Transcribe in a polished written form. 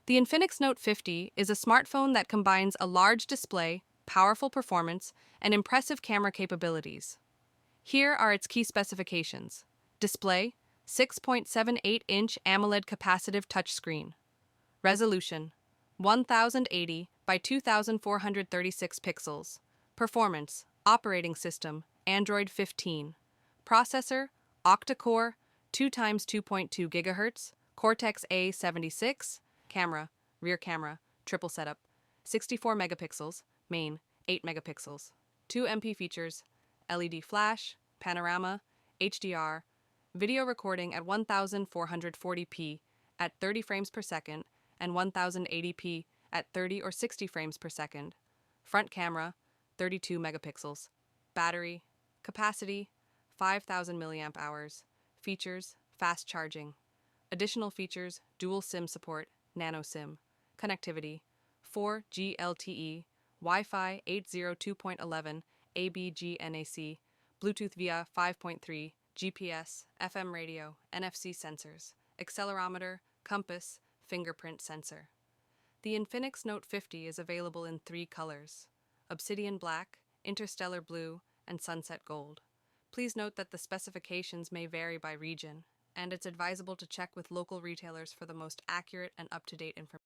The Infinix Note 50 is a smartphone that combines a large display, powerful performance, and impressive camera capabilities. Here are its key specifications. Display, 6.78-inch AMOLED capacitive touchscreen. Resolution, 1080 by 2436 pixels. Performance, operating system, Android 15. Processor, octa-core, 2 times 2.2 GHz, Cortex-A76. Camera, rear camera, triple setup, 64 megapixels, main, 8 megapixels. 2 MP features, LED flash, panorama, HDR, video recording at 1440p at 30 frames per second and 1080p at 30 or 60 frames per second. Front camera, 32 megapixels. Battery, capacity, 5000 milliamp hours. Features, fast charging. Additional features, dual SIM support, nano SIM. Connectivity, 4G LTE, Wi-Fi 802.11, ABG-NAC, Bluetooth via 5.3, GPS, FM radio, NFC sensors, accelerometer, compass, fingerprint sensor. The Infinix Note 50 is available in 3 colors: obsidian black, interstellar blue, and sunset gold. Please note that the specifications may vary by region, and it's advisable to check with local retailers for the most accurate and up-to-date information.